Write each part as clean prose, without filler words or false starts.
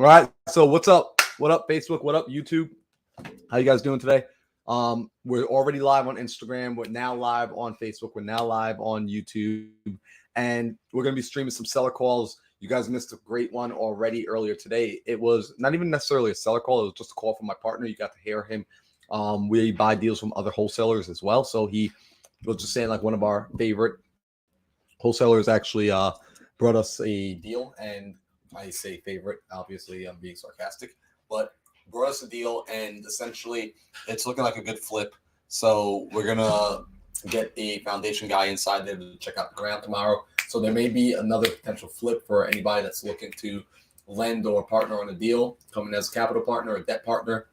All right. So what's up? What up, Facebook? What up, YouTube? How you guys doing today? We're already live on Instagram. We're now live on Facebook. We're now live on YouTube. And we're going to be streaming some seller calls. You guys missed a great one already earlier today. It was not even necessarily a seller call. It was just a call from my partner. You got to hear him. We buy deals from other wholesalers as well. So he was just saying like one of our favorite wholesalers actually brought us a deal. And I say favorite, obviously I'm being sarcastic, but brought us a deal and essentially it's looking like a good flip. So we're going to get a foundation guy inside there to check out the ground tomorrow. So there may be another potential flip for anybody that's looking to lend or partner on a deal, coming as a capital partner or debt partner,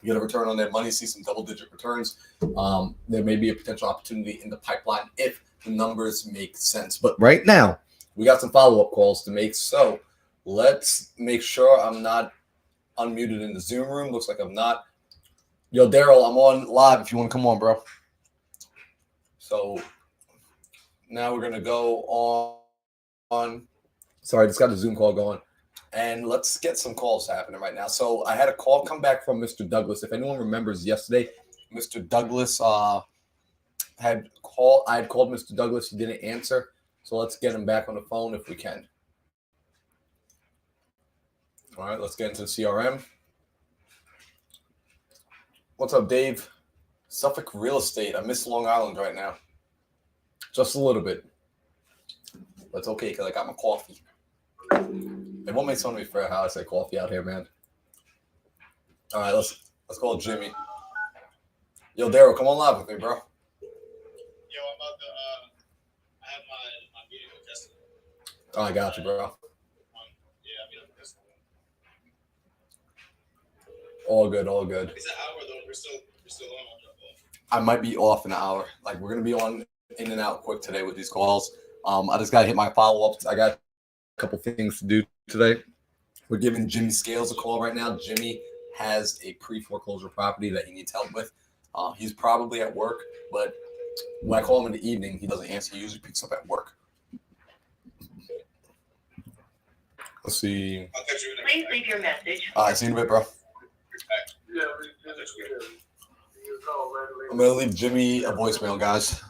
get a return on their money, see some double-digit returns. There may be a potential opportunity in the pipeline if the numbers make sense. But right now, we got some follow-up calls to make. So let's make sure I'm not unmuted in the Zoom room. Looks like I'm not. Yo, Daryl, I'm on live if you want to come on, bro. So now we're going to go on. Sorry, just got a Zoom call going. And let's get some calls happening right now. So I had a call come back from Mr. Douglas. If anyone remembers yesterday, Mr. Douglas I had called Mr. Douglas. He didn't answer. So let's get him back on the phone if we can. All right, let's get into the CRM. What's up, Dave? Suffolk Real Estate. I miss Long Island right now. Just a little bit. But it's okay because I got my coffee. It won't make fun of me for how I say coffee out here, man. All right, let's call Jimmy. Yo, Daryl, come on live with me, bro. Yo, I'm about to I have my meeting with Justin. Oh, I got you, bro. Yeah, I meet up with Justin. All good, all good. It's an hour though. We're still on. I might be off in an hour. Like we're gonna be on in and out quick today with these calls. I just gotta hit my follow-ups. I got a couple things to do today. We're giving Jimmy Scales a call right now. Jimmy has a pre-foreclosure property that he needs help with. He's probably at work, but when I call him in the evening, he doesn't answer. He usually picks up at work. Let's see. Please leave your message. All right, see you in a bit, bro. I'm going to leave Jimmy a voicemail, guys.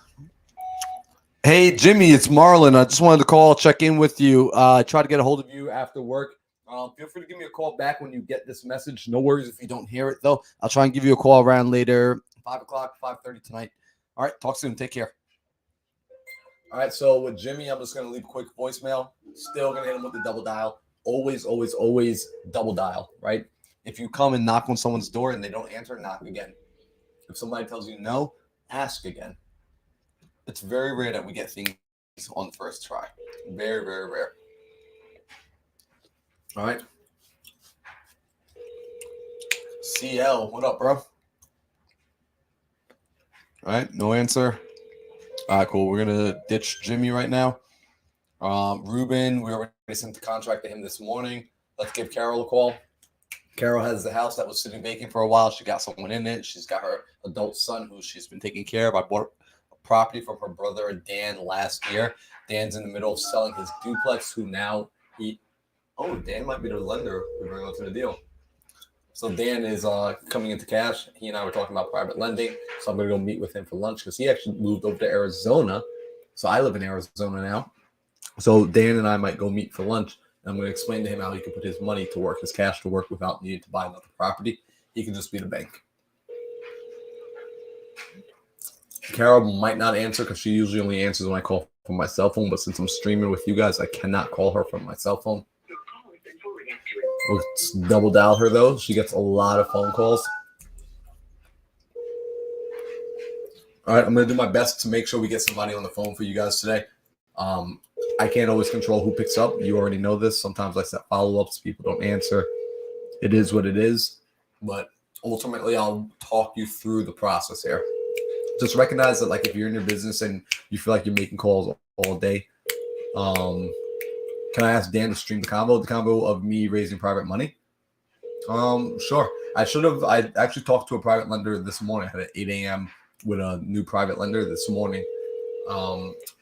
Hey, Jimmy, it's Marlon. I just wanted to call, check in with you. Try to get a hold of you after work. Feel free to give me a call back when you get this message. No worries if you don't hear it, though. I'll try and give you a call around later, 5 o'clock, 5:30 tonight. All right, talk soon. Take care. All right, so with Jimmy, I'm just going to leave a quick voicemail. Still going to hit him with the double dial. Always, always, always double dial, right? If you come and knock on someone's door and they don't answer, knock again. If somebody tells you no, ask again. It's very rare that we get things on the first try. Very, very rare. All right. CL, what up, bro? All right, no answer. All right, cool. We're going to ditch Jimmy right now. Ruben, we already sent the contract to him this morning. Let's give Carol a call. Carol has the house that was sitting vacant for a while. She got someone in it. She's got her adult son who she's been taking care of. I bought a property from her brother, Dan, last year. Dan's in the middle of selling his duplex, who now Dan might be the lender we bring onto the deal. So Dan is coming into cash. He and I were talking about private lending. So I'm going to go meet with him for lunch because he actually moved over to Arizona. So I live in Arizona now. So Dan and I might go meet for lunch. I'm going to explain to him how he can put his money to work, his cash to work without needing to buy another property. He can just be the bank. Carol might not answer because she usually only answers when I call from my cell phone. But since I'm streaming with you guys, I cannot call her from my cell phone. Let's double dial her, though. She gets a lot of phone calls. All right, I'm going to do my best to make sure we get somebody on the phone for you guys today. I can't always control who picks up. You already know this. Sometimes I set follow-ups. People don't answer. It is what it is. But ultimately, I'll talk you through the process here. Just recognize that, like, if you're in your business and you feel like you're making calls all day, can I ask Dan to stream the combo of me raising private money? Sure. I actually talked to a private lender this morning. I had at 8 a.m. with a new private lender this morning.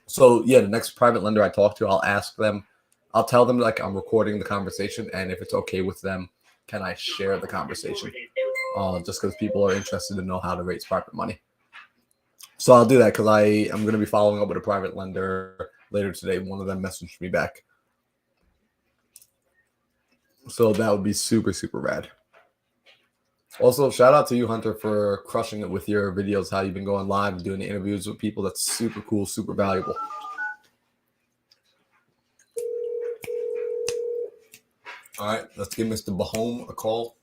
So yeah, the next private lender I talk to, I'll ask them I'll tell them like I'm recording the conversation, and if it's okay with them, can I share the conversation? Just because people are interested to know how to raise private money. So I'll do that because I'm going to be following up with a private lender later today. One of them messaged me back. So that would be super, super rad. Also, shout out to you, Hunter, for crushing it with your videos, how you've been going live and doing the interviews with people. That's super cool, super valuable. All right, let's give Mr. Bahome a call.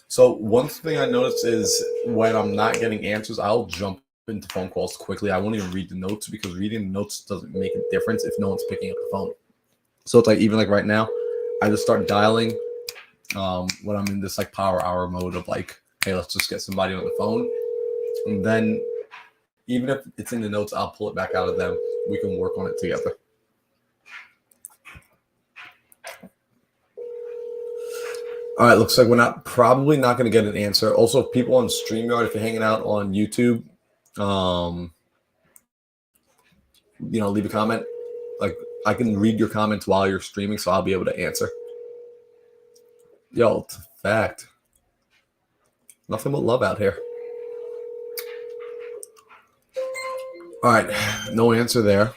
So one thing I noticed is when I'm not getting answers, I'll jump into phone calls quickly. I won't even read the notes because reading the notes doesn't make a difference if no one's picking up the phone. So it's like even like right now, I just start dialing when I'm in this like power hour mode of like, hey, let's just get somebody on the phone. And then even if it's in the notes, I'll pull it back out of them. We can work on it together. All right, looks like we're probably not going to get an answer. Also, people on StreamYard, if you're hanging out on YouTube, leave a comment. Like I can read your comments while you're streaming, so I'll be able to answer. Yo, it's a fact. Nothing but love out here. All right, no answer there.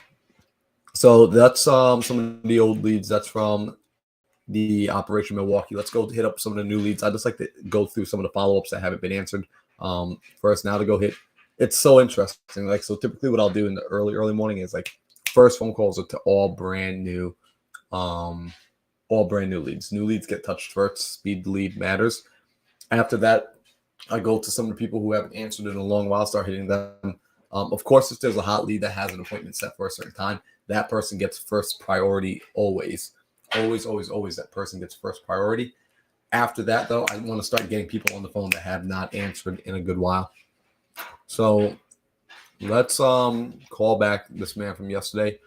So that's some of the old leads. That's from the Operation Milwaukee. Let's go hit up some of the new leads. I just like to go through some of the follow-ups that haven't been answered. First, now to go hit. It's so interesting. Like, so typically what I'll do in the early morning is like first phone calls are to all brand new leads. New leads get touched first. Speed the lead matters. After that, I go to some of the people who haven't answered in a long while, start hitting them. Of course, if there's a hot lead that has an appointment set for a certain time, that person gets first priority always. Always, always, always that person gets first priority. After that, though, I want to start getting people on the phone that have not answered in a good while. So let's call back this man from yesterday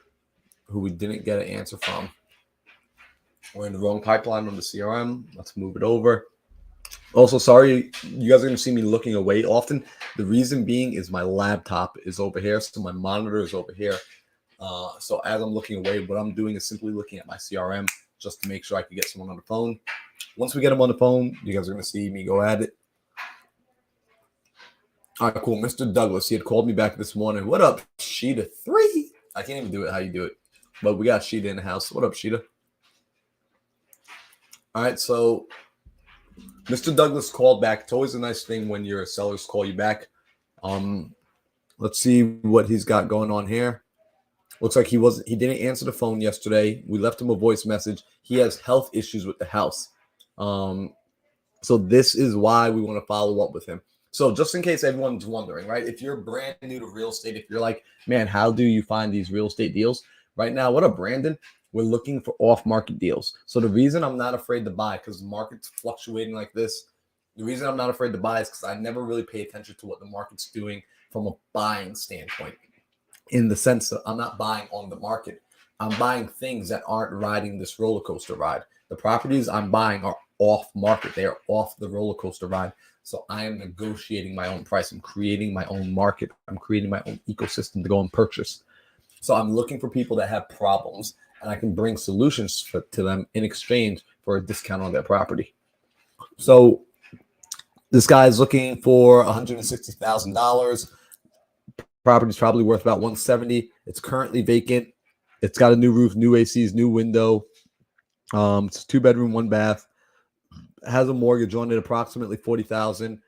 who we didn't get an answer from. We're in the wrong pipeline on the CRM. Let's move it over. Also, sorry, you guys are going to see me looking away often. The reason being is my laptop is over here, so my monitor is over here. So as I'm looking away, what I'm doing is simply looking at my CRM just to make sure I can get someone on the phone. Once we get them on the phone, you guys are going to see me go at it. All right, cool. Mr. Douglas, he had called me back this morning. What up, Sheeta 3? I can't even do it how you do it, but we got Sheeta in the house. What up, Sheeta? All right, so Mr. Douglas called back. It's always a nice thing when your sellers call you back. Let's see what he's got going on here. Looks like he didn't answer the phone yesterday. We left him a voice message. He has health issues with the house. So this is why we want to follow up with him. So just in case everyone's wondering, right? If you're brand new to real estate, if you're like, man, how do you find these real estate deals? Right now, what up, Brandon? We're looking for off-market deals. So the reason I'm not afraid to buy, because the market's fluctuating like this, the reason I'm not afraid to buy is because I never really pay attention to what the market's doing from a buying standpoint. In the sense that I'm not buying on the market. I'm buying things that aren't riding this roller coaster ride. The properties I'm buying are off market. They are off the roller coaster ride. So I am negotiating my own price. I'm creating my own market. I'm creating my own ecosystem to go and purchase. So I'm looking for people that have problems, and I can bring solutions to them in exchange for a discount on their property. So this guy is looking for $160,000. Property's probably worth about $170,000. It's currently vacant. It's got a new roof, new ACs, new window. It's a 2-bedroom, 1 bath. Has a mortgage on it, approximately $40,000.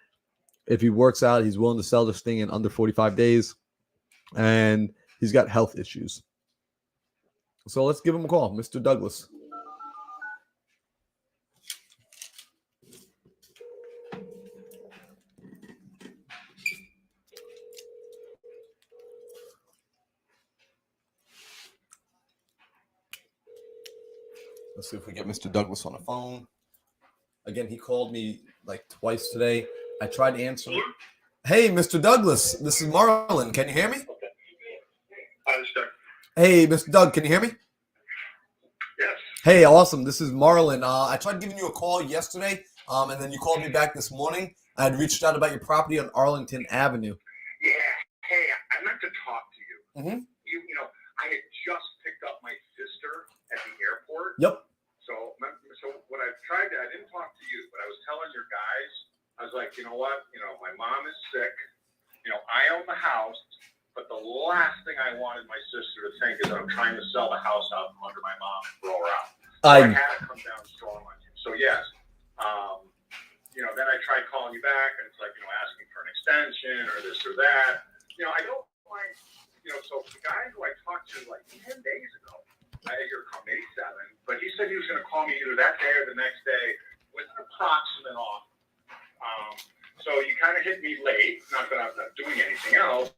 If he works out, he's willing to sell this thing in under 45 days. And he's got health issues. So let's give him a call, Mr. Douglas. Let's see if we get Mr. Douglas on the phone. Again, he called me like twice today. I tried to answer. Hey, Mr. Douglas, this is Marlon. Can you hear me? Hi, Doug. Hey, Mr. Doug, can you hear me? Yes. Hey, awesome. This is Marlon. I tried giving you a call yesterday, and then you called me back this morning. I had reached out about your property on Arlington Avenue. Yeah. Hey, I meant to talk to you. Mm-hmm. You know, was like, you know what? You know, my mom is sick. You know, I own the house, but the last thing I wanted my sister to think is that I'm trying to sell the house out from under my mom and throw her out. So I had to come down strong on you. So yes, you know, then I tried calling you back, and it's like, you know, asking for an extension or this or that. You know, I don't mind. You know, so the guy who I talked to like 10 days ago, I had your come 87, but he said he was going to call me either that day or the next day with an approximate offer. So you kind of hit me late, not that I'm not doing anything else,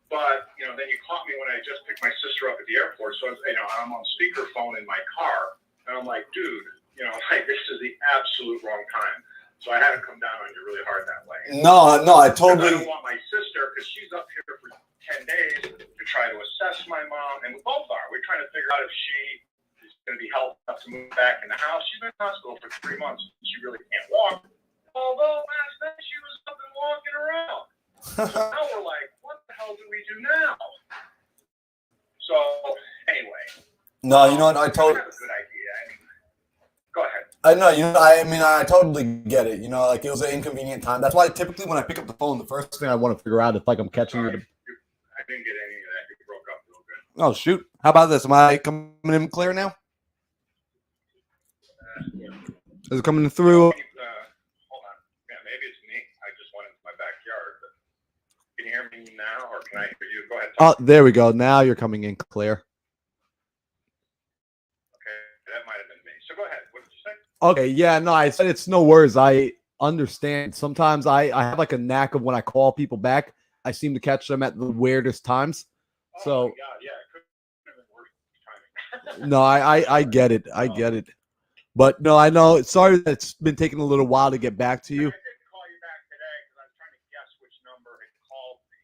but, you know, then you caught me when I just picked my sister up at the airport. So, you know, I'm on speakerphone in my car, and I'm like, dude, you know, like, this is the absolute wrong time. So I had to come down on you really hard that way. No, I totally. I don't want my sister, because she's up here for 10 days to try to assess my mom, and we both are. We're trying to figure out if she is going to be healthy enough to move back in the house. She's been in the hospital for 3 months. She really can't walk. Although last night she was up and walking around. So now we're like, what the hell do we do now? So anyway. No, you know what? I totally. That's a good idea. I mean, go ahead. I know, you know, I mean, I totally get it. You know, like, it was an inconvenient time. That's why typically when I pick up the phone, the first thing I want to figure out is like I'm catching you. I didn't get any of that. You broke up a little bit. Oh, shoot. How about this? Am I coming in clear now? Is it coming through? Hold on. Yeah, maybe it's me. I just went into my backyard. But can you hear me now, or can I hear you? Go ahead. Oh, there we go. Now you're coming in clear. Okay, that might have been me. So go ahead. What did you say? Okay, yeah, no, I said it's no worries. I understand. Sometimes I have like a knack of when I call people back, I seem to catch them at the weirdest times. So, oh my God, yeah, it couldn't have been worse timing. no, I get it. I get it. But no, I know. Sorry that it's been taking a little while to get back to you. I did call you back today because I was trying to guess which number had called me.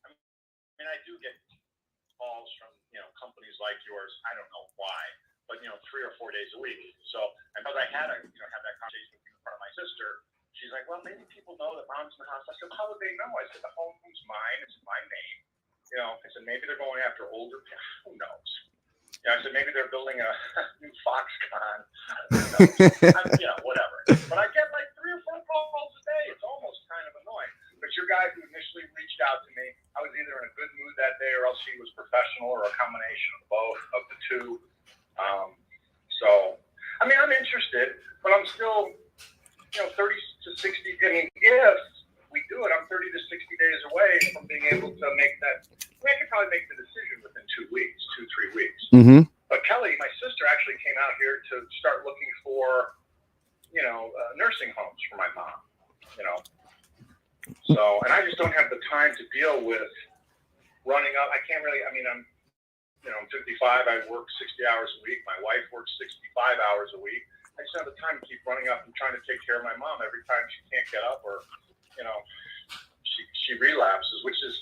I mean, I do get calls from, you know, companies like yours. I don't know why, but, you know, 3 or 4 days a week. So, and because I had to, you know, have that conversation in front of my sister, she's like, well, maybe people know that mom's in the house. I said, how would they know? I said, the home's mine. It's my name. You know, I said, maybe they're going after older people. Who knows? Yeah, I said, maybe they're building a new Foxconn. You know, whatever. But I get like 3 or 4 calls a day. It's almost kind of annoying. But your guy who initially reached out to me, I was either in a good mood that day or else he was professional or a combination of both, of the two. So, I mean, I'm interested, but I'm still, you know, 30 to 60. I mean, if we do it, I'm 30 to 60 days away from being able to make that. I could probably make the decision within 2 weeks, 2-3 weeks. Mm-hmm. But Kelly, my sister, actually came out here to start looking for, you know, nursing homes for my mom. You know, so, and I just don't have the time to deal with running up. I can't really. I mean, I'm 55. I work 60 hours a week. My wife works 65 hours a week. I just don't have the time to keep running up and trying to take care of my mom every time she can't get up or, you know, she relapses, which is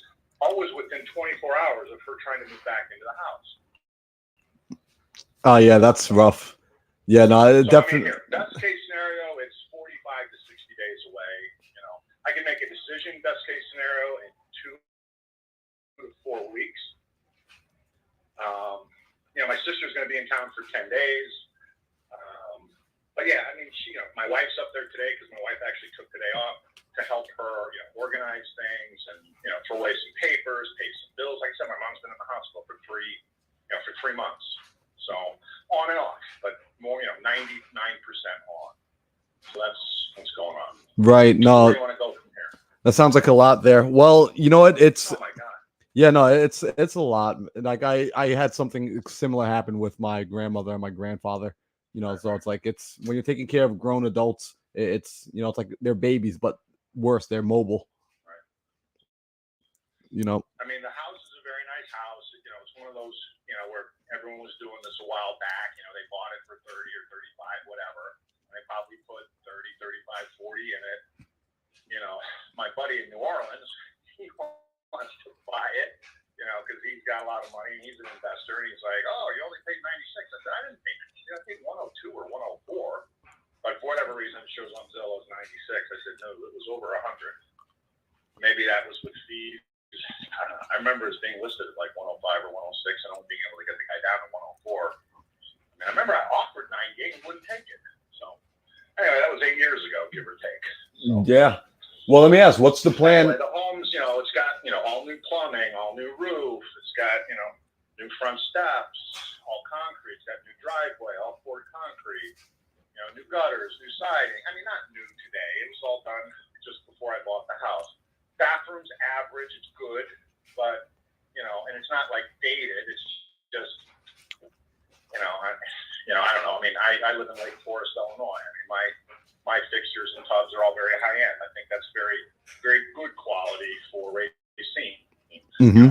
always within 24 hours of her trying to move back into the house. Oh, yeah, that's rough. Yeah, no, So, definitely. I mean, best case scenario, it's 45 to 60 days away. You know, I can make a decision, best case scenario, in 2 to 4 weeks. You know, my sister's going to be in town for 10 days. But yeah, I mean, my wife's up there today because my wife actually took today off to help her, you know, organize things and, you know, throw away some papers, pay some bills. Like I said, my mom's been in the hospital for 3 months. So on and off, but more, you know, 99% on. So that's what's going on. Right. No, Where do you want to go from here? that sounds like a lot there. Well, you know what? It's, Oh my God. yeah, no, it's a lot. Like I had something similar happen with my grandmother and my grandfather. You know, so it's like when you're taking care of grown adults, it's, you know, it's like they're babies, but worse, they're mobile. Right. You know. I mean, the house is a very nice house. You know, it's one of those, you know, where everyone was doing this a while back. You know, they bought it for 30 or 35, whatever. And they probably put 30, 35, 40 in it. You know, my buddy in New Orleans, he wants to buy it, you know, because he's got a lot of money and he's an investor. And he's like, oh, you only paid 96. I said, I didn't pay 96. I paid 102 or 104. But for whatever reason, it shows on Zillow as 96. I said, no, it was over 100. Maybe that was with fees. I don't know. I remember it being listed at like 105 or 106 and only being able to get the guy down to 104. I mean, I remember I offered 98 and wouldn't take it. So, Anyway, that was 8 years ago, give or take. So, Yeah. Well, let me ask, what's the plan? anyway, the home's, it's got, all new plumbing, all new roof. It's got, new front steps, all concrete. It's got new driveway, all poured concrete. New gutters, new siding. I mean, not new today. It was all done just before I bought the house. Bathroom's average. It's good, but, and it's not like dated. It's just, I don't know. I mean, I live in Lake Forest, Illinois. I mean, my fixtures and tubs are all very high end. I think that's very, very good quality for Racine.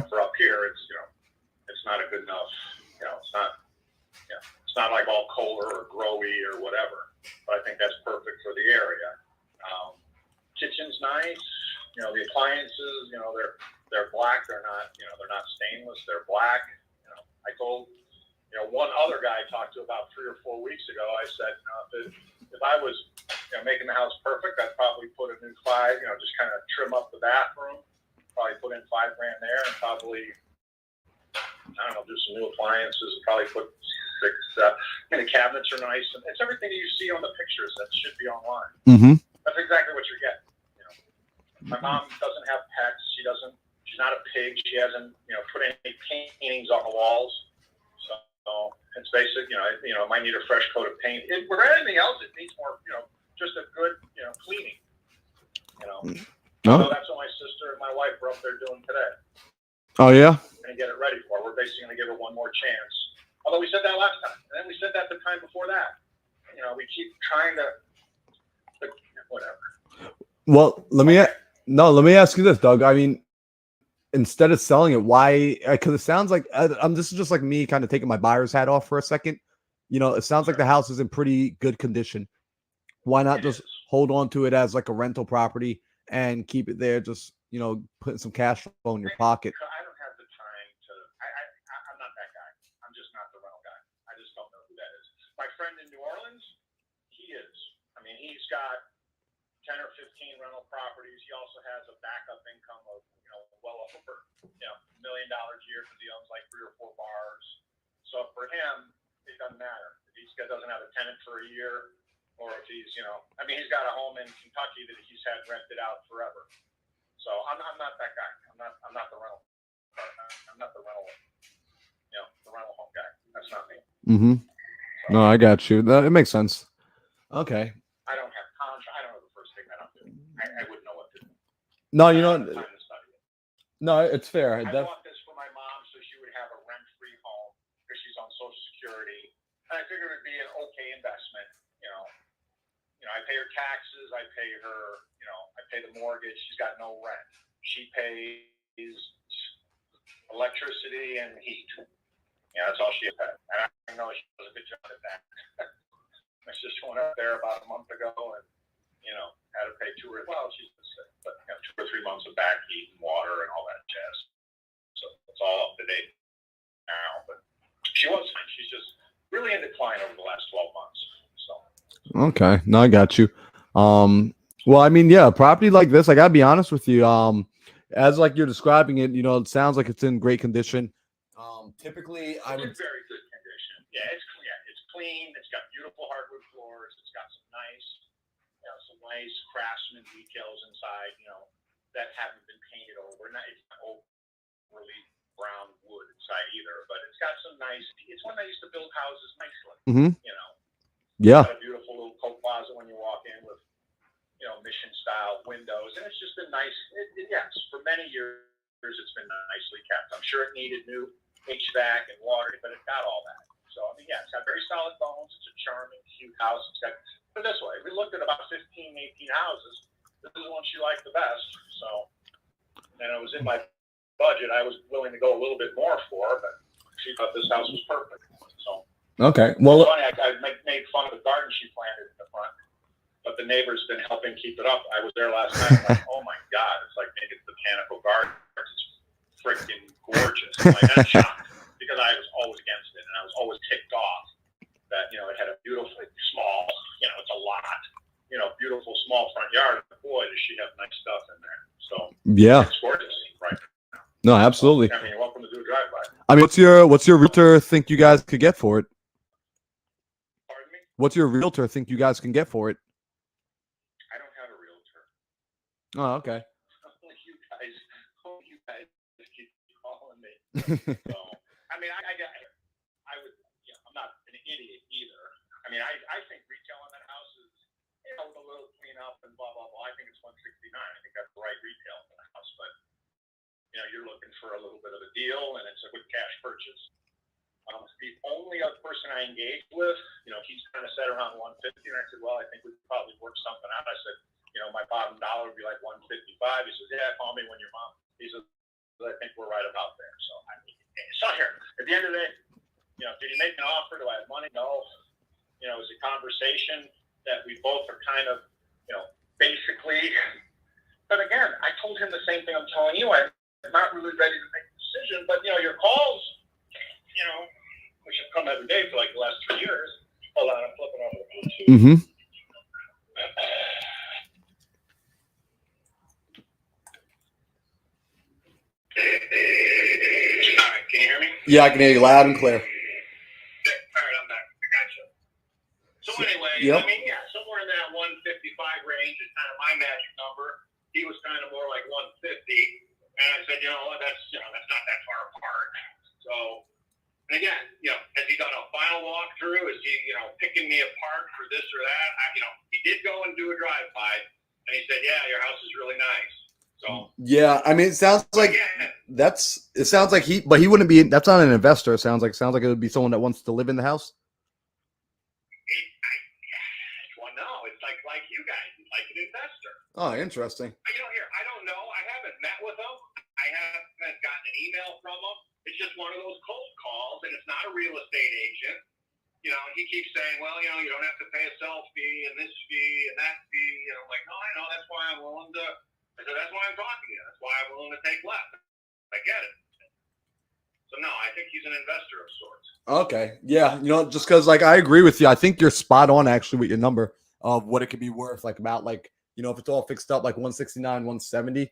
For up here, it's not a good enough. It's not like all Kohler or Growy or whatever. But I think that's perfect for the area. Kitchen's nice. The appliances. They're black. They're not stainless. They're black. I told one other guy I talked to about 3 or 4 weeks ago. I said, if I was making the house perfect, I'd probably put a new 5. Just kind of trim up the bathroom. Probably put in $5 grand there, and probably do some new appliances. Probably put 6. The cabinets are nice, and it's everything that you see on the pictures that should be online. That's exactly what you're getting. My mom doesn't have pets. She's not a pig. She hasn't put any paintings on the walls. So it's basic. It might need a fresh coat of paint. For anything else, it needs more. Just a good cleaning. So that's what my sister and my wife were up there doing today. Oh yeah. Going to get it ready for her. We're basically going to give her one more chance. Although we said that last time, and then we said that the time before that. We keep trying to, whatever. Well, let me ask you this, Doug. I mean, instead of selling it, why? Because it sounds like this is just like me kind of taking my buyer's hat off for a second. It sounds like the house is in pretty good condition. Why not just hold on to it as like a rental property and keep it there? Just putting some cash flow in your pocket. I don't have the time to. I'm not that guy. I'm just not the rental guy. I just don't know who that is. My friend in New Orleans, he is. I mean, he's got 10 or 15 rental properties. He also has a backup income of well over $1 million a year because he owns like 3 or 4 bars. So for him, it doesn't matter if he doesn't have a tenant for a year, or if he's he's got a home in Kentucky that he's had rented out forever. So I'm not that guy. I'm not the rental. I'm not the rental. The rental home guy. That's not me. No, I got you. It makes sense. Okay. I don't have contract. I don't know the first thing that I'm doing. I wouldn't know what to do. No, no, it's fair. I bought this for my mom so she would have a rent-free home because she's on Social Security, and I figured it'd be an okay investment. I pay her taxes. I pay her. I pay the mortgage. She's got no rent. She pays electricity and heat. That's all she pays. And I know she does a good job at that. My sister went up there about a month ago and, had to pay she's been sick, but 2 or 3 months of back heat and water and all that jazz. So it's all up to date now. But she was fine. She's just really in decline over the last 12 months. So. Okay. No, I got you. Well, I mean, yeah, a property like this, I gotta be honest with you. As like you're describing it, it sounds like it's in great condition. Typically, I would. It's in very good condition. Yeah, it's clean. It's got beautiful hardwood floors. It's got some nice craftsman details inside. That haven't been painted over. It's not overly brown wood inside either, but it's got some nice. It's one I used to build houses nicely. Yeah. It's got a beautiful little coat closet when you walk in with mission style windows, and it's just been nice. Yes, for many years it's been nicely kept. I'm sure it needed new HVAC and water, but it got all that. So it's got very solid bones. It's a charming, cute house. It's got. Put it this way, we looked at about 15, 18 houses. This is the one she liked the best. So, and it was in my budget. I was willing to go a little bit more for, but she thought this house was perfect. So. Okay. Well, it's funny. I made fun of the garden she planted in the front. But the neighbor's been helping keep it up. I was there last night. I'm like, oh my God, it's like maybe it's botanical garden. It's freaking gorgeous. I'm shocked because I was always against it, and I was always ticked off that it had a beautiful, small, it's a lot, beautiful small front yard. Boy, does she have nice stuff in there. So yeah, it's gorgeous, right? No, absolutely. So, you're welcome to do a drive-by. I mean, what's your realtor think you guys could get for it? Pardon me? What's your realtor think you guys can get for it? Oh, okay. Only you guys keep calling me. So, I mean, I would, I'm not an idiot either. I mean, I think retail on that house is, with a little cleanup and blah, blah, blah. I think it's 169. I think that's the right retail for the house. But, you're looking for a little bit of a deal, and it's a good cash purchase. The only other person I engaged with, he's kind of set around 150, and I said, well, I think we could probably work something out. I said, my bottom dollar would be like 155. He says, yeah, call me when you're mom. He says, I think we're right about there. So, I mean, it's not here. At the end of the day, did he make an offer? Do I have money? No. It was a conversation that we both are kind of, basically. But again, I told him the same thing I'm telling you. I'm not really ready to make a decision. But, your calls, which have come every day for like the last 3 years. Hold on, I'm flipping over the Bluetooth. Mm-hmm. All right, can you hear me? Yeah, I can hear you loud and clear. All right, I'm back. I got you. So anyway, yep. I mean, somewhere in that 155 range is kind of my magic number. He was kind of more like 150, and I said, that's not that far apart. So, and again, has he done a final walkthrough? Is he, picking me apart for this or that? He did go and do a drive-by, and he said, yeah, your house is really nice. So yeah, I mean, it sounds like he wouldn't be. That's not an investor. It sounds like it would be someone that wants to live in the house. No, it's like you guys, it's like an investor. Oh, interesting. I don't know. I haven't met with him. I haven't gotten an email from him. It's just one of those cold calls, and it's not a real estate agent. He keeps saying, well, you don't have to pay a sell fee and this fee and that fee. And I'm like, no, I know. That's why I'm willing to. I said, that's why I'm talking to you. That's why I'm willing to take less. I get it. So, no, I think he's an investor of sorts. Okay. Yeah. Just because, I agree with you. I think you're spot on, actually, with your number of what it could be worth. If it's all fixed up, like 169, 170,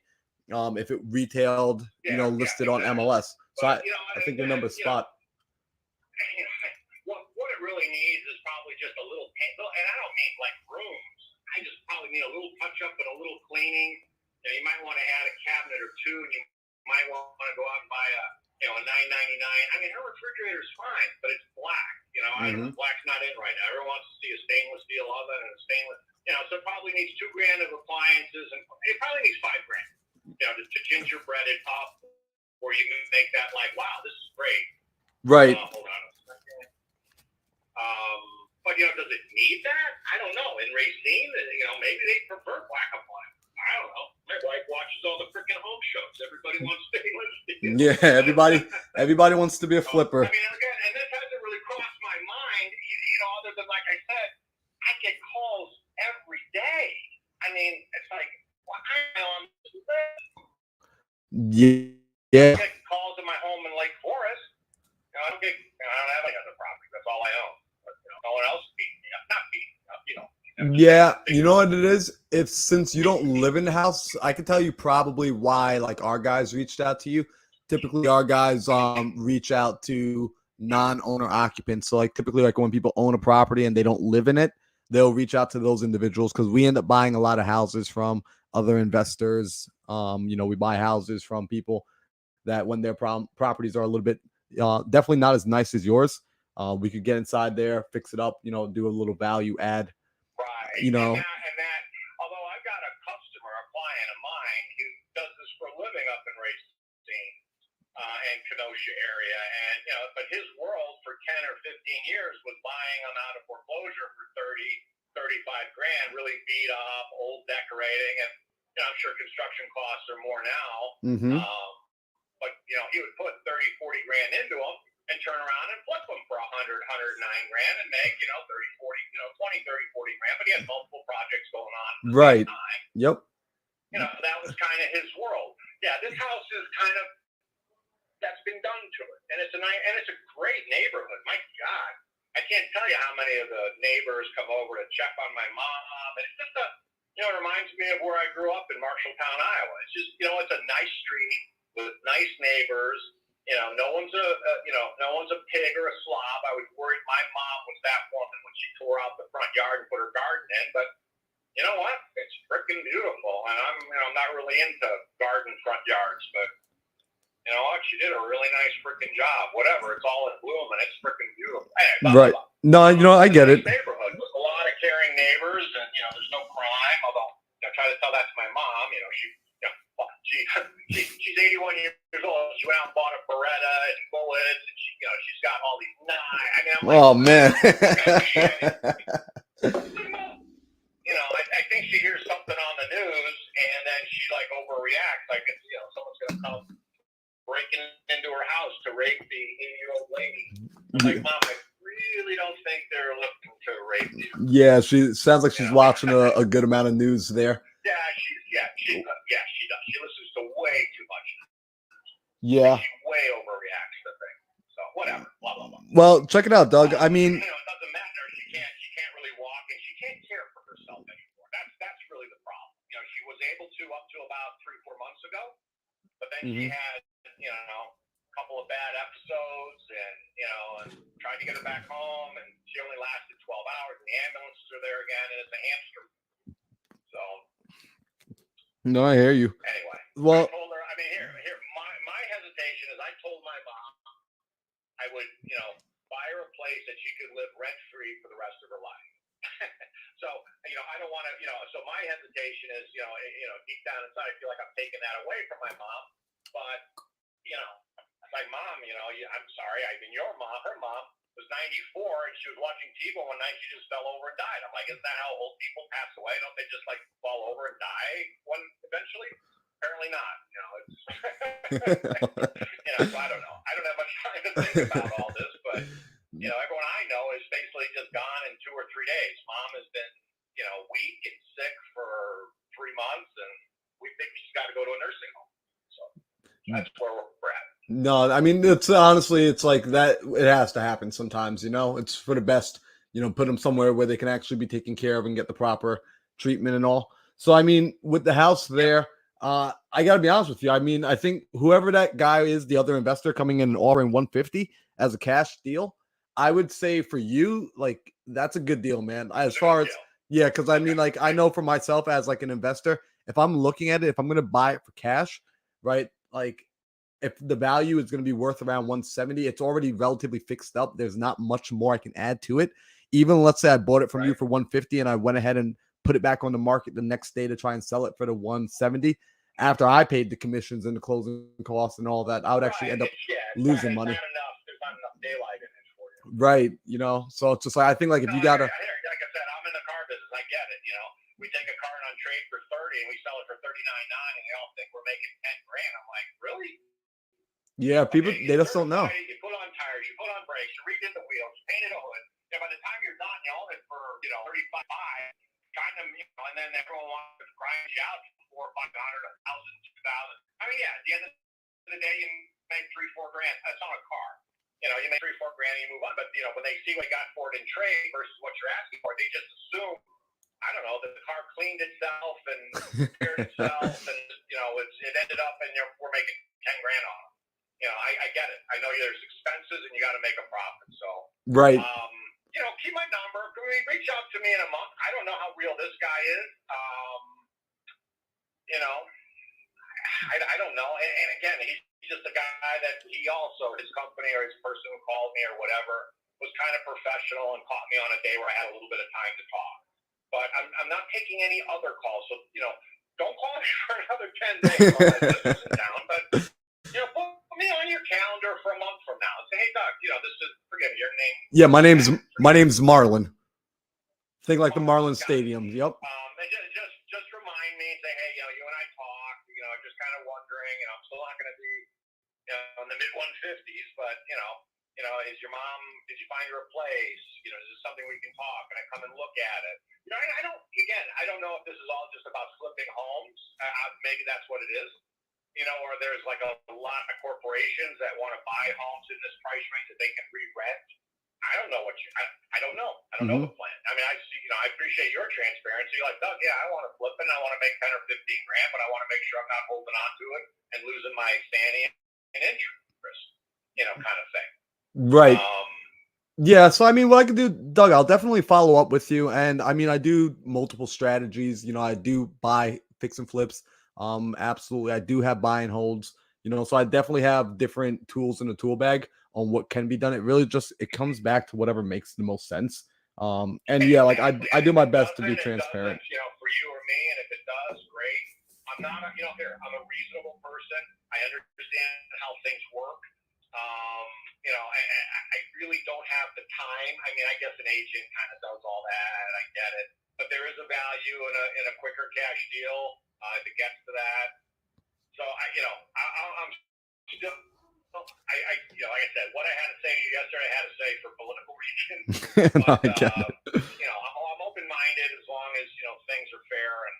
if it retailed, listed on MLS. So, I think your number's spot. What it really needs is probably just a little paint. And I don't mean like rooms. I just probably need a little touch-up and a little cleaning. You might want to add a cabinet or two, and you might want to go out and buy a $9.99. I mean, her refrigerator's fine, but it's black. Black's not in right now. Everyone wants to see a stainless steel oven and a stainless. So it probably needs $2,000 of appliances, and it probably needs $5,000. To gingerbread it up, where you can make that like, wow, this is great. Right. Hold on a second. But does it need that? I don't know. In Racine, maybe they prefer black appliances. I don't know. My wife watches all the freaking home shows. Everybody wants stainless steel. Yeah, everybody wants to be a flipper. I mean, again, and this hasn't really crossed my mind, other than, like I said, I get calls every day. I mean, it's like, why am I on this list? Yeah. I get calls in my home in Lake Forest. I don't have any other property. That's all I own. But, no one else beat me up. Not beat me up, Yeah, you know what it is? It's since you don't live in the house, I can tell you probably why our guys reached out to you. Typically our guys reach out to non-owner occupants. So typically when people own a property and they don't live in it, they'll reach out to those individuals because we end up buying a lot of houses from other investors. We buy houses from people that when their properties are a little bit definitely not as nice as yours. We could get inside there, fix it up, do a little value add. Right. And that, although I've got a customer, a client of mine who does this for a living up in Racine and Kenosha area, and but his world for 10 or 15 years was buying them out of foreclosure for 30-35 grand, really beat up, old decorating, and I'm sure construction costs are more now. Mm-hmm. But he would put 30-40 grand into them and turn around and flip them for 100, 109 grand and make, 30, 40, 20, 30, 40 grand. But he had multiple projects going on at the right. same time. Yep. That was kind of his world. Yeah, this house is kind of, that's been done to it. And it's a great neighborhood. My God. I can't tell you how many of the neighbors come over to check on my mom. And it's just it reminds me of where I grew up in Marshalltown, Iowa. It's just, it's a nice street with nice neighbors. No one's a pig or a slob. I was worried my mom was that woman when she tore out the front yard and put her garden in, but You know what? It's freaking beautiful. And I'm not really into garden front yards, but you know what? She did a really nice freaking job. Whatever. It's all in bloom and it's freaking beautiful. Hey, Right. No, I get it. Neighborhood with a lot of caring neighbors, and there's no crime. Although I try to tell that to my mom. She's 81 years old. She went out and bought a Beretta and bullets, and she's got all these knives. I mean, I'm like, Oh man. I think she hears something on the news, and then she like overreacts, like it's someone's gonna come breaking into her house to rape the 80-year-old lady. I'm like, Mom, I really don't think they're looking to rape you. Yeah, she sounds like she's watching a good amount of news there. She does. She listens to way too much. Yeah. She way overreacts to things. So whatever. Blah blah blah. Well, check it out, Doug. I mean, it doesn't matter. She can't really walk, and she can't care for herself anymore. That's really the problem. She was able to up to about 3-4 months ago, but then she had a couple of bad episodes, and tried to get her back home, and she only lasted 12 hours. And the ambulances are there again, and it's a hamster. So. No, I hear you. Anyway, well, I told her. I mean, here, my hesitation is I told my mom I would, buy her a place that she could live rent free for the rest of her life. So, I don't want to, so my hesitation is, deep down inside, I feel like I'm taking that away from my mom. But, my mom, I'm sorry. I mean, your mom, her mom was 94 and she was watching TV one night. She just fell over and died. I'm like, isn't that how old people pass away? Don't they just like fall over and die eventually? Apparently not. So I don't know. I don't have much time to think about all this, but everyone I know is basically just gone in 2 or 3 days. Mom has been, weak and sick for 3 months, and we think she's got to go to a nursing home. So that's where we're at. No, I mean, it's honestly, it's like that. It has to happen sometimes, it's for the best, put them somewhere where they can actually be taken care of and get the proper treatment and all. So, I mean, with the house there, I got to be honest with you. I mean, I think whoever that guy is, the other investor coming in and offering 150 as a cash deal, I would say for you, like, that's a good deal, man. As far as, yeah, because I mean, like, I know for myself as like an investor, if I'm looking at it, if I'm going to buy it for cash, right, like, if the value is going to be worth around 170, it's already relatively fixed up. There's not much more I can add to it. Even let's say I bought it from you for 150 and I went ahead and put it back on the market the next day to try and sell it for the 170. After I paid the commissions and the closing costs and all that, I would actually end up losing money. There's not enough daylight in it for you. Right. So it's just like, I think like if you got to. Like I said, I'm in the car business. I get it. We take a car on trade for 30 and we sell it for 39.9 and they all think we're making 10 grand. I'm like, really? Yeah, people, they just don't know. You put on tires, you put on brakes, you redid the wheels, you painted a hood. And by the time you're done, you own it for, 35, kind of, and then everyone wants to grind you out for 400, 500, 1,000, 2,000. I mean, yeah, at the end of the day, you make 3-4 grand. That's on a car. You make 3-4 grand and you move on. But, when they see what you got for it in trade versus what you're asking for, they just assume, I don't know, that the car cleaned itself and repaired itself and, it ended up and we're making 10 grand on it. I get it. I know there's expenses and you got to make a profit. So, right. Keep my number. Reach out to me in a month. I don't know how real this guy is. I don't know. And again, he's just a guy that he also, his company or his person who called me or whatever, was kind of professional and caught me on a day where I had a little bit of time to talk. But I'm not taking any other calls. So, don't call me for another 10 days while my business is down. But, put me on your calendar for a month from now. Say, hey, Doug, this is, forgive me, your name. Yeah, my name's Marlon. Think like the Marlin Stadium. Yep. Just remind me, say, hey, you and I talked, just kind of wondering, I'm still not going to be, in the mid 150s, but, is your mom, did you find her a place? Is this something we can talk? Can I come and look at it? I don't know if this is all just about flipping homes. Maybe that's what it is. Or there's like a lot of corporations that want to buy homes in this price range that they can re-rent. I don't know I don't know. I don't know the plan. I mean, I appreciate your transparency. You're like, Doug, yeah, I want to flip it and I want to make 10 or 15 grand, but I want to make sure I'm not holding on to it and losing my sanity and interest, kind of thing. Right. Yeah, so I mean, what I can do, Doug, I'll definitely follow up with you. And I mean, I do multiple strategies. I do buy fix and flips. Absolutely, I do have buy and holds. So I definitely have different tools in the tool bag on what can be done. It really just it comes back to whatever makes the most sense. And yeah, like I do my best to be transparent. For you or me, and if it does, great. I'm not, I'm a reasonable person. I understand how things work. I really don't have the time. I mean, I guess an agent kind of does all that, and I get it. But there is a value in a quicker cash deal if it gets to that. So I'm still. Like I said, what I had to say to you yesterday, I had to say for political reasons. No, But I get it. I'm open-minded as long as things are fair and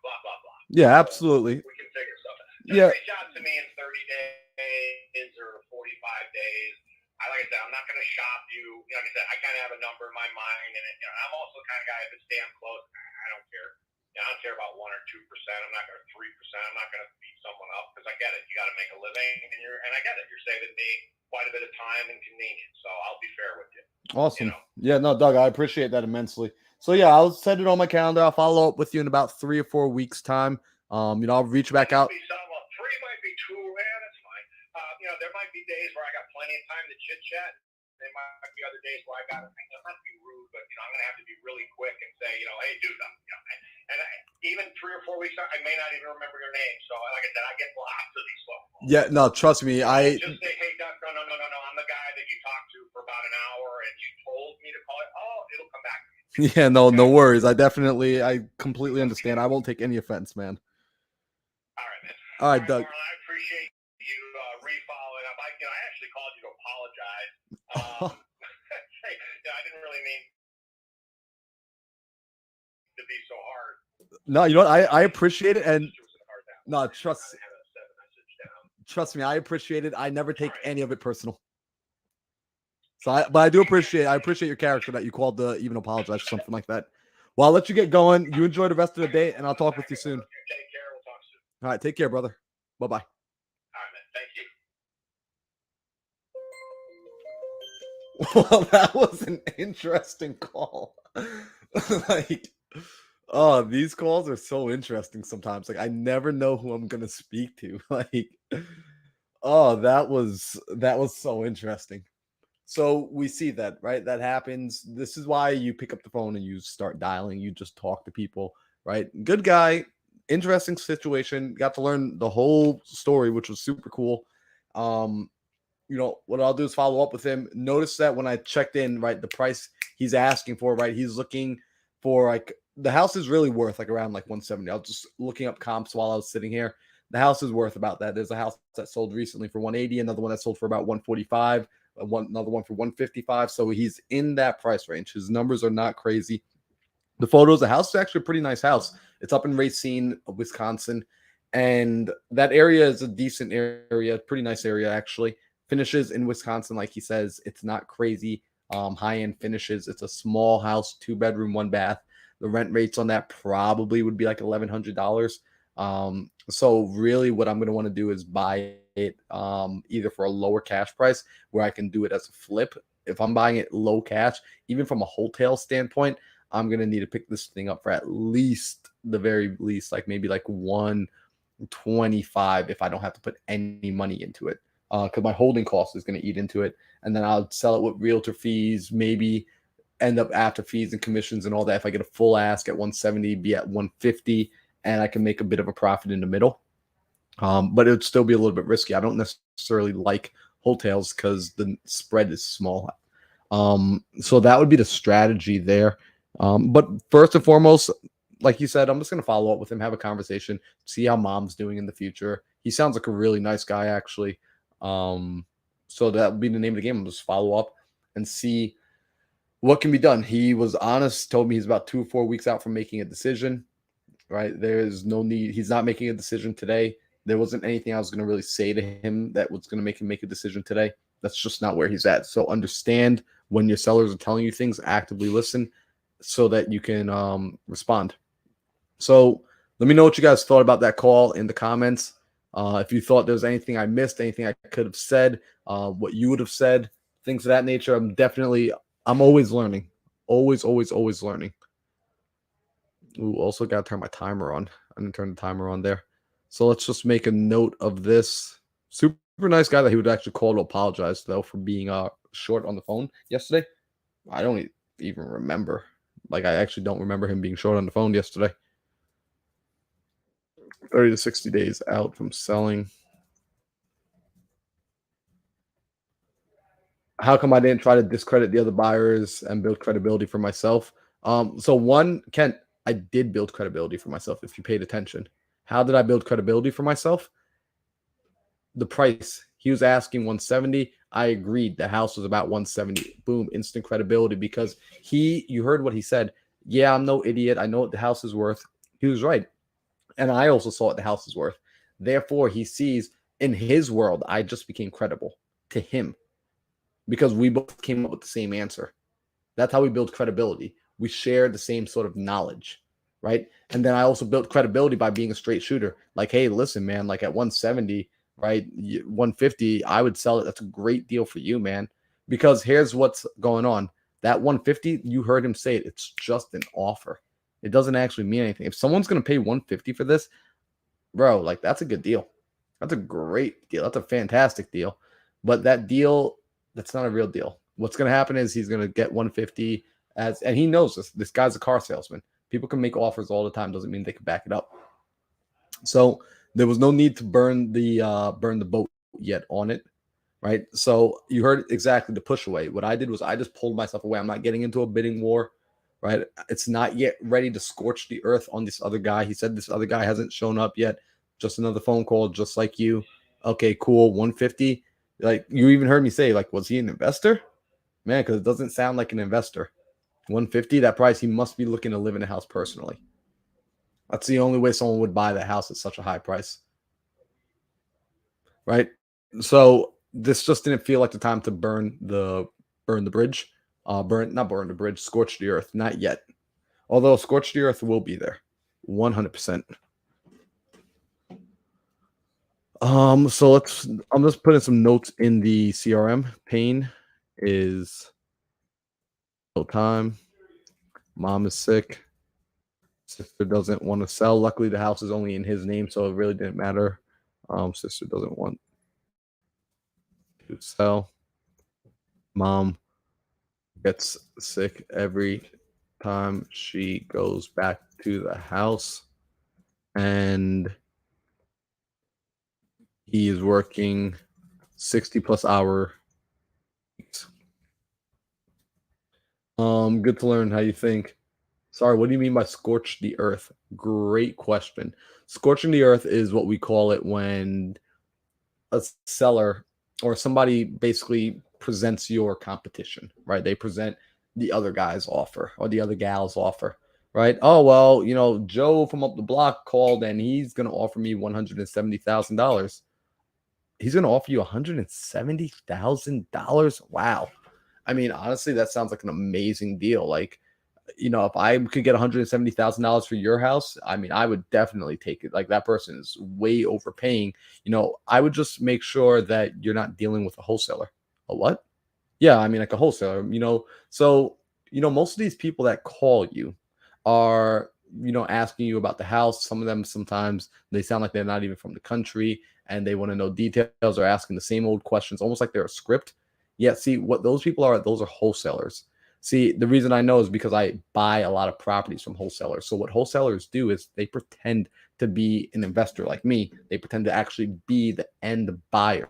blah blah blah. Yeah, absolutely. We can figure stuff out. Yeah. Reach out to me in 30 days or 45 days. Like I said, I'm not going to shop you. Like I said, I kind of have a number in my mind, and I'm also the kind of guy if it's damn close, I don't care. I don't care about 1 or 2%. I'm not going to 3%. I'm not going to beat someone up because I get it. You got to make a living, and I get it. You're saving me quite a bit of time and convenience, so I'll be fair with you. Awesome. Yeah, no, Doug, I appreciate that immensely. So yeah, I'll set it on my calendar. I'll follow up with you in about 3 or 4 weeks time. I'll reach back out. 3 might be too, man. That's fine. There might be days where I got plenty of time to chit chat. There might be other days where I got to, not be rude, but I'm going to have to be really quick and say, hey, dude, even 3 or 4 weeks, I may not even remember your name. So, like I said, I get lots of these phone calls. Yeah, no, trust me. I just say, hey, Doug, no. I'm the guy that you talked to for about an hour, and you told me to call it. Oh, it'll come back. Yeah, no worries. I completely understand. I won't take any offense, man. All right, man. All right, Doug. Marlon, I appreciate you re-following up. I actually called you to apologize. I didn't really mean to be so hard. No, you know what? I appreciate it, and no, trust me, I appreciate it. I never take any of it personal. So, but I do appreciate. I appreciate your character that you called to even apologize for something like that. Well, I'll let you get going. You enjoy the rest of the day, and I'll talk with you soon. Take care. We'll talk soon. All right, take care, brother. Bye-bye. All right, man. Thank you. Well, that was an interesting call. Oh, these calls are so interesting sometimes. Like, I never know who I'm gonna speak to. Oh, that was so interesting. So we see that, right? That happens. This is why you pick up the phone and you start dialing. You just talk to people, right? Good guy, interesting situation. Got to learn the whole story, which was super cool. What I'll do is follow up with him. Notice that when I checked in, right, the price he's asking for, right, he's looking for the house is really worth around 170. I was just looking up comps while I was sitting here. The house is worth about that. There's a house that sold recently for 180, another one that sold for about 145, another one for 155. So he's in that price range. His numbers are not crazy. The photos, the house is actually a pretty nice house. It's up in Racine, Wisconsin, and that area is a decent area, pretty nice area actually. Finishes in Wisconsin, like he says, it's not crazy high-end finishes. It's a small house, 2-bedroom, 1 bath. The rent rates on that probably would be $1,100. So really what I'm going to want to do is buy it either for a lower cash price where I can do it as a flip. If I'm buying it low cash, even from a wholesale standpoint, I'm going to need to pick this thing up for at least the very least, maybe 125 if I don't have to put any money into it. Because my holding cost is going to eat into it. And then I'll sell it with realtor fees, maybe end up after fees and commissions and all that. If I get a full ask at 170, be at 150, and I can make a bit of a profit in the middle. But it would still be a little bit risky. I don't necessarily like wholesales because the spread is small. So that would be the strategy there. But first and foremost, like you said, I'm just going to follow up with him, have a conversation, see how mom's doing in the future. He sounds like a really nice guy, actually. So that would be the name of the game. I'll just follow up and see what can be done. He was honest, told me he's about 2 or 4 weeks out from making a decision, right? There's no need. He's not making a decision today. There wasn't anything I was going to really say to him that was going to make him make a decision today. That's just not where he's at. So understand when your sellers are telling you things, actively listen so that you can respond. So let me know what you guys thought about that call in the comments. If you thought there was anything I missed, anything I could have said, what you would have said, things of that nature. I'm always learning. Always learning. Ooh, also got to turn my timer on. I didn't turn the timer on there. So let's just make a note of this. Super nice guy that he would actually call to apologize, though, for being short on the phone yesterday. I don't even remember. Like, I actually don't remember him being short on the phone yesterday. 30 to 60 days out from selling. How come I didn't try to discredit the other buyers and build credibility for myself? So one, Kent, I did build credibility for myself if you paid attention. How did I build credibility for myself? The price. He was asking 170. I agreed. The house was about 170. Boom, instant credibility because you heard what he said. Yeah, I'm no idiot. I know what the house is worth. He was right. And I also saw what the house is worth. Therefore, he sees in his world, I just became credible to him because we both came up with the same answer. That's how we build credibility. We share the same sort of knowledge, right? And then I also built credibility by being a straight shooter. Like, hey, listen, man, like at 170, right, 150, I would sell it. That's a great deal for you, man. Because here's what's going on. That 150, you heard him say it. It's just an offer. It doesn't actually mean anything. If someone's going to pay 150 for this, bro, like that's a good deal. That's a great deal. That's a fantastic deal. But that deal, that's not a real deal. What's going to happen is he's going to get 150 and he knows this. This guy's a car salesman. People can make offers all the time. Doesn't mean they can back it up. So there was no need to burn the boat yet on it, right? So you heard exactly the push away. What I did was I just pulled myself away. I'm not getting into a bidding war, right? It's not yet ready to scorch the earth on this other guy. He said this other guy hasn't shown up yet. Just another phone call, just like you. Okay, cool. 150. Like you even heard me say, like, was he an investor? Man, because it doesn't sound like an investor. 150, that price, he must be looking to live in a house personally. That's the only way someone would buy the house at such a high price. Right? So this just didn't feel like the time to burn the bridge. Not burn the bridge, scorch the earth. Not yet. Although scorch the earth will be there. 100%. So I'm just putting some notes in the CRM. Pain is no time. Mom is sick. Sister doesn't want to sell. Luckily, the house is only in his name, so it really didn't matter. Sister doesn't want to sell. Mom gets sick every time she goes back to the house, and he is working 60+ hour weeks. Good to learn how you think. Sorry, what do you mean by scorch the earth? Great question. Scorching the earth is what we call it when a seller or somebody basically presents your competition, right? They present the other guy's offer or the other gal's offer, right? Oh, well, Joe from up the block called and he's going to offer me $170,000. He's going to offer you $170,000. Wow. I mean, honestly, that sounds like an amazing deal. Like, if I could get $170,000 for your house, I mean, I would definitely take it. Like that person is way overpaying. I would just make sure that you're not dealing with a wholesaler. A what? Yeah, I mean, like a wholesaler, So, most of these people that call you are, asking you about the house. Some of them, sometimes they sound like they're not even from the country and they want to know details or asking the same old questions, almost like they're a script. Yeah, see, what those people are, those are wholesalers. See, the reason I know is because I buy a lot of properties from wholesalers. So what wholesalers do is they pretend to be an investor like me. They pretend to actually be the end buyer.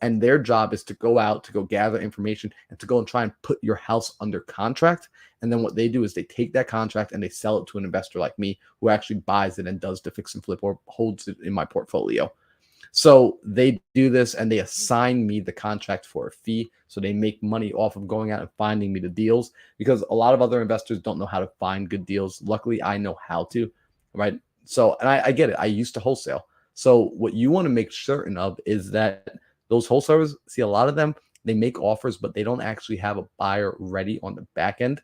And their job is to go out, to go gather information, and to go and try and put your house under contract. And then what they do is they take that contract and they sell it to an investor like me who actually buys it and does the fix and flip or holds it in my portfolio. So they do this and they assign me the contract for a fee. So they make money off of going out and finding me the deals because a lot of other investors don't know how to find good deals. Luckily, I know how to, right? So, and I get it. I used to wholesale. So what you want to make certain of is that those wholesalers, see a lot of them, they make offers, but they don't actually have a buyer ready on the back end.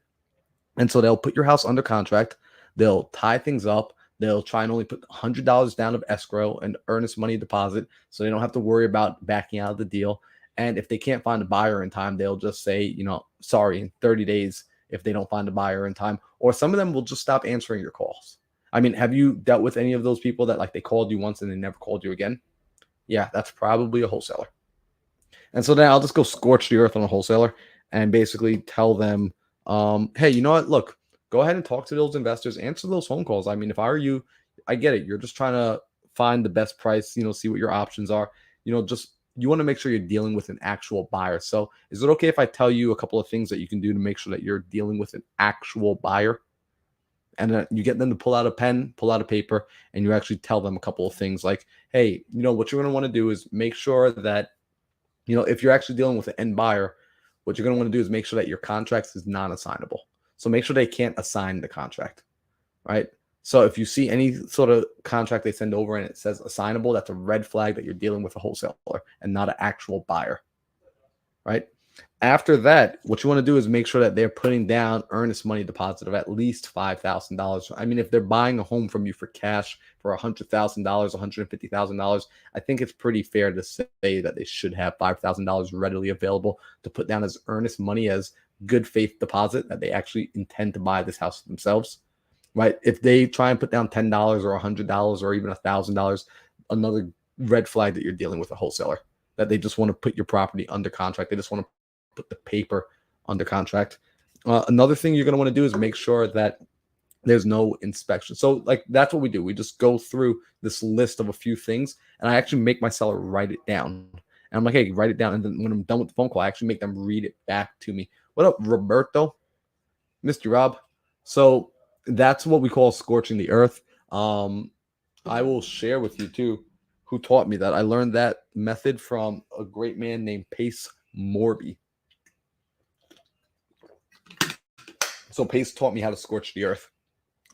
And so they'll put your house under contract. They'll tie things up. They'll try and only put $100 down of escrow and earnest money deposit so they don't have to worry about backing out of the deal. And if they can't find a buyer in time, they'll just say, you know, sorry, in 30 days if they don't find a buyer in time. Or some of them will just stop answering your calls. I mean, have you dealt with any of those people that like they called you once and they never called you again? Yeah, that's probably a wholesaler. And so then I'll just go scorch the earth on a wholesaler and basically tell them, hey, you know what? Look, go ahead and talk to those investors, answer those phone calls. I mean, if I were you, I get it. You're just trying to find the best price, you know, see what your options are. You know, just you want to make sure you're dealing with an actual buyer. So is it okay if I tell you a couple of things that you can do to make sure that you're dealing with an actual buyer? And then you get them to pull out a pen, pull out a paper, and you actually tell them a couple of things like, hey, you know, what you're going to want to do is make sure that, you know, if you're actually dealing with an end buyer, what you're going to want to do is make sure that your contract is non-assignable. So make sure they can't assign the contract, right? So if you see any sort of contract they send over and it says assignable, that's a red flag that you're dealing with a wholesaler and not an actual buyer, right? After that, what you want to do is make sure that they're putting down earnest money deposit of at least $5,000. I mean, if they're buying a home from you for cash for $100,000, $150,000, I think it's pretty fair to say that they should have $5,000 readily available to put down as earnest money as good faith deposit that they actually intend to buy this house themselves, right? If they try and put down $10 or $100 or even $1,000, another red flag that you're dealing with a wholesaler, that they just want to put your property under contract. They just want to put the paper under contract. Another thing you're going to want to do is make sure that there's no inspection. So like that's what we do. We just go through this list of a few things, and I actually make my seller write it down. And I'm like, hey, write it down. And then when I'm done with the phone call, I actually make them read it back to me. What up, Roberto? Mr. Rob. So that's what we call scorching the earth. I will share with you too who taught me that. I learned that method from a great man named Pace Morby. So Pace taught me how to scorch the earth.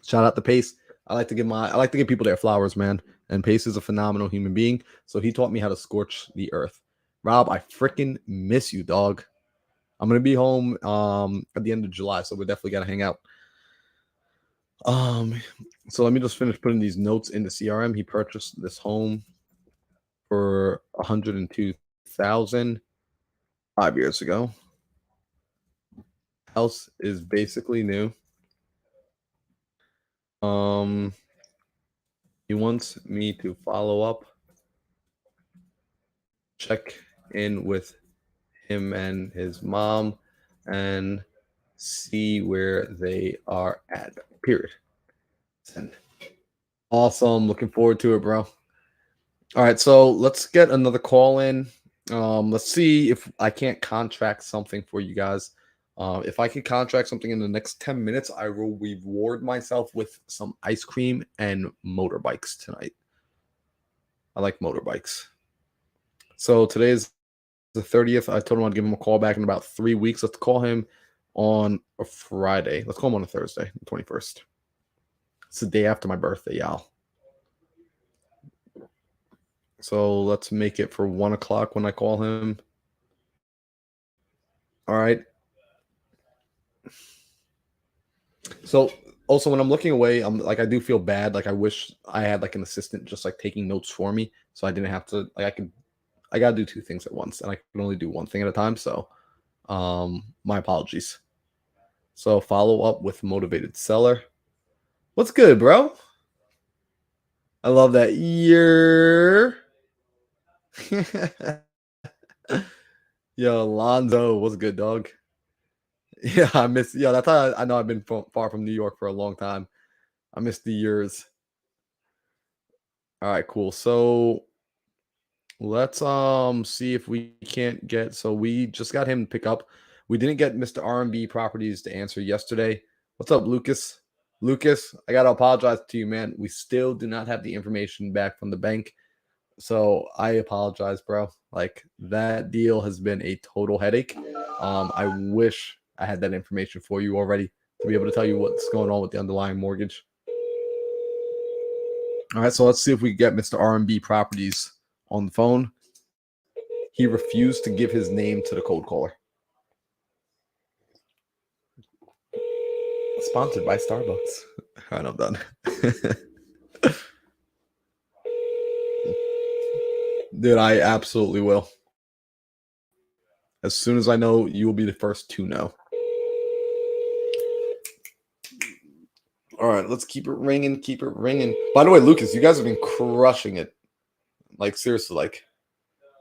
Shout out to Pace. I like to give people their flowers, man. And Pace is a phenomenal human being. So he taught me how to scorch the earth. Rob, I freaking miss you, dog. I'm gonna be home at the end of July, so we're definitely gotta hang out. So let me just finish putting these notes in the CRM. He purchased this home for $102,000 5 years ago. House is basically new. He wants me to follow up, check in with him and his mom, and see where they are at. Period. Send. Awesome. Looking forward to it, bro. All right, so let's get another call in. Let's see if I can't contract something for you guys. If I can contract something in the next 10 minutes, I will reward myself with some ice cream and motorbikes tonight. I like motorbikes. So today is the 30th. I told him I'd give him a call back in about 3 weeks. Let's call him on a Friday. Let's call him on a Thursday, the 21st. It's the day after my birthday, y'all. So let's make it for 1 o'clock when I call him. All right. So also when I'm looking away, I'm like, I do feel bad. Like I wish I had like an assistant just like taking notes for me. So I didn't have to, like I got to do two things at once and I can only do one thing at a time. So my apologies. So follow up with motivated seller. What's good, bro? I love that. Yo, Lonzo, what's good, dog? Yeah, I miss. Yeah, that's how I know I've been far from New York for a long time. I miss the years. All right, cool. So let's see if we can't get. So we just got him to pick up. We didn't get Mr. R&B Properties to answer yesterday. What's up, Lucas? Lucas, I gotta apologize to you, man. We still do not have the information back from the bank. So I apologize, bro. Like that deal has been a total headache. I wish I had that information for you already to be able to tell you what's going on with the underlying mortgage. All right, so let's see if we can get Mr. R&B Properties on the phone. He refused to give his name to the cold caller. Sponsored by Starbucks. All right, I'm done. Dude, I absolutely will. As soon as I know, you will be the first to know. All right, let's keep it ringing. Keep it ringing. By the way, Lucas, you guys have been crushing it. Like, seriously, like,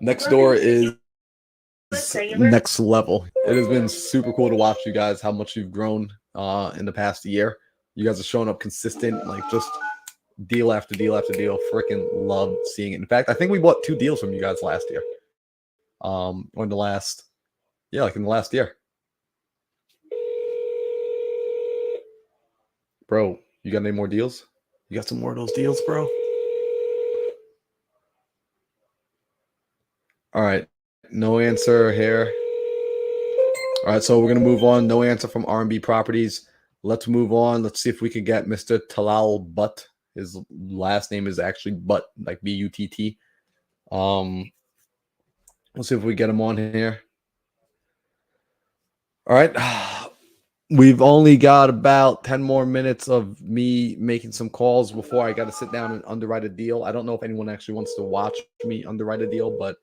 next door is next level. It has been super cool to watch you guys, how much you've grown in the past year. You guys are showing up consistent, like, just deal after deal after deal. Freaking love seeing it. In fact, I think we bought 2 deals from you guys last year. Or in the last, yeah, like in the last year. Bro, you got any more deals? You got some more of those deals, bro? All right. No answer here. All right, so we're going to move on. No answer from R&B Properties. Let's move on. Let's see if we can get Mr. Talal Butt. His last name is actually Butt, like B-U-T-T. Let's see if we get him on here. All right. We've only got about 10 more minutes of me making some calls before I got to sit down and underwrite a deal. I don't know if anyone actually wants to watch me underwrite a deal, but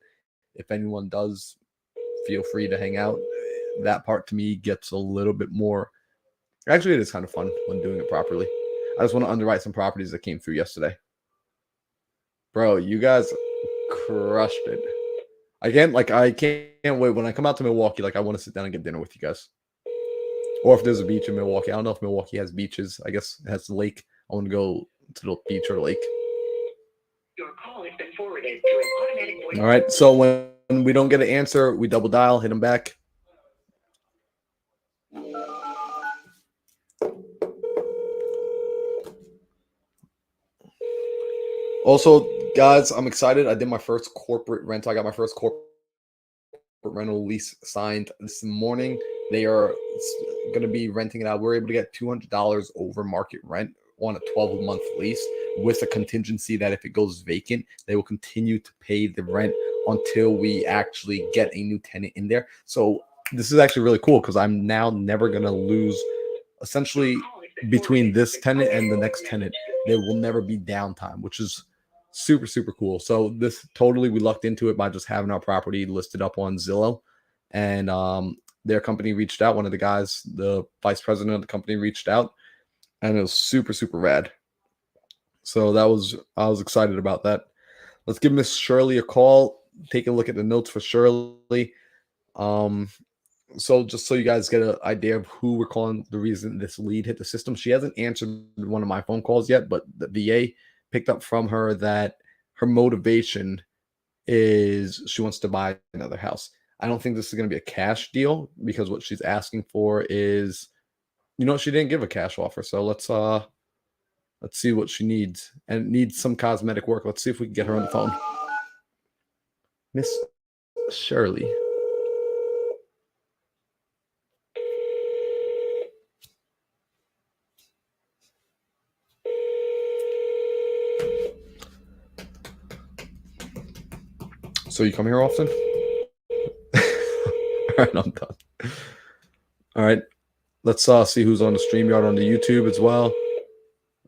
if anyone does, feel free to hang out. That part to me gets a little bit more. Actually, it is kind of fun when doing it properly. I just want to underwrite some properties that came through yesterday. Bro, you guys crushed it. I can't wait. When I come out to Milwaukee, like, I want to sit down and get dinner with you guys. Or if there's a beach in Milwaukee. I don't know if Milwaukee has beaches. I guess it has the lake. I want to go to the beach or the lake. Your call has been forwarded to an automatic voice. All right. So when we don't get an answer, we double dial, hit them back. Also, guys, I'm excited. I did my first corporate rental. I got my first corporate rental lease signed this morning. They are going to be renting it out. We're able to get $200 over market rent on a 12-month lease with a contingency that if it goes vacant, they will continue to pay the rent until we actually get a new tenant in there. So this is actually really cool because I'm now never going to lose. Essentially, between this tenant and the next tenant, there will never be downtime, which is super, super cool. So this totally, we lucked into it by just having our property listed up on Zillow. And their company reached out. One of the guys, the vice president of the company, reached out, and it was super, super rad. So I was excited about that. Let's give Miss Shirley a call. Take a look at the notes for Shirley. So just so you guys get an idea of who we're calling, the reason this lead hit the system. She hasn't answered one of my phone calls yet, but the VA picked up from her that her motivation is she wants to buy another house. I don't think this is going to be a cash deal because what she's asking for is, she didn't give a cash offer. So let's see what she needs, and it needs some cosmetic work. Let's see if we can get her on the phone. Miss Shirley. So you come here often? All right, I'm done. All right, let's see who's on the StreamYard on the YouTube as well.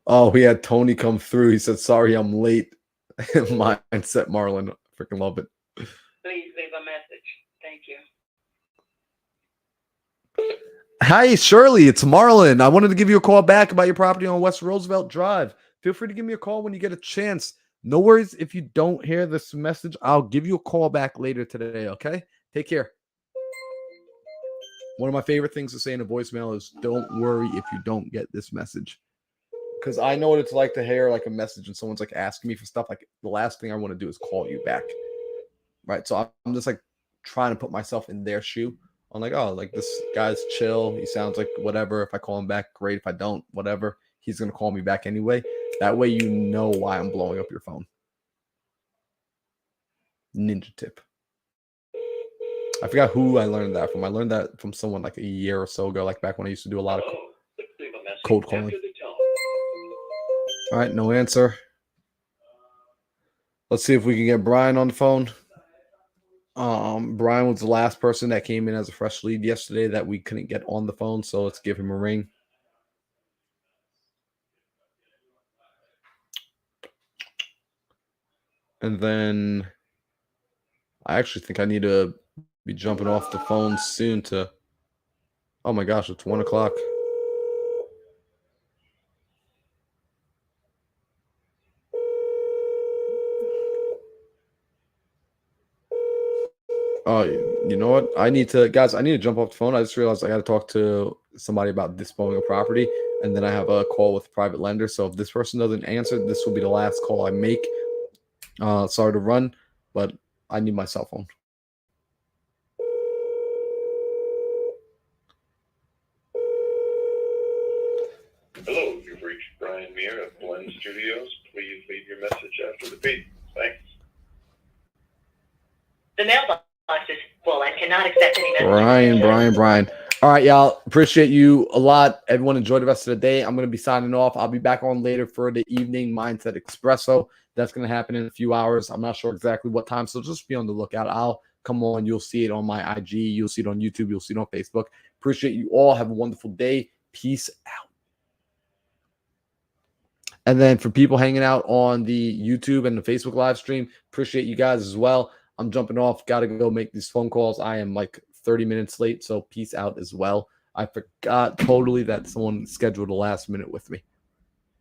Oh, we had Tony come through. He said, "Sorry, I'm late." MindsetMarlon, freaking love it. Please leave a message. Thank you. Hi, Shirley. It's Marlon. I wanted to give you a call back about your property on West Roosevelt Drive. Feel free to give me a call when you get a chance. No worries if you don't hear this message. I'll give you a call back later today, okay? Take care. One of my favorite things to say in a voicemail is don't worry if you don't get this message. Because I know what it's like to hear like a message and someone's like asking me for stuff. Like the last thing I want to do is call you back. Right? So I'm just like trying to put myself in their shoe. I'm like, oh, like this guy's chill. He sounds like whatever. If I call him back, great. If I don't, whatever. He's going to call me back anyway. That way you know why I'm blowing up your phone. Ninja tip. I forgot who I learned that from. I learned that from someone like a year or so ago, like back when I used to do a lot of cold calling. All right, no answer. Let's see if we can get Brian on the phone. Brian was the last person that came in as a fresh lead yesterday that we couldn't get on the phone, so let's give him a ring. And then I actually think I need to Be jumping off the phone soon to. Oh my gosh, it's 1 o'clock. Oh, you know what? I need to jump off the phone. I just realized I got to talk to somebody about disposing of property, and then I have a call with a private lender. So if this person doesn't answer, this will be the last call I make. Sorry to run, but I need my cell phone. Hello, you've reached Brian Muir of Blend Studios. Please leave your message after the beep. Thanks. The mailbox is full and cannot accept any messages. Brian. All right, y'all. Appreciate you a lot. Everyone enjoy the rest of the day. I'm going to be signing off. I'll be back on later for the evening Mindset Espresso. That's going to happen in a few hours. I'm not sure exactly what time, so just be on the lookout. I'll come on. You'll see it on my IG. You'll see it on YouTube. You'll see it on Facebook. Appreciate you all. Have a wonderful day. Peace out. And then for people hanging out on the YouTube and the Facebook live stream, appreciate you guys as well. I'm jumping off. Got to go make these phone calls. I am like 30 minutes late, so peace out as well. I forgot totally that someone scheduled a last minute with me.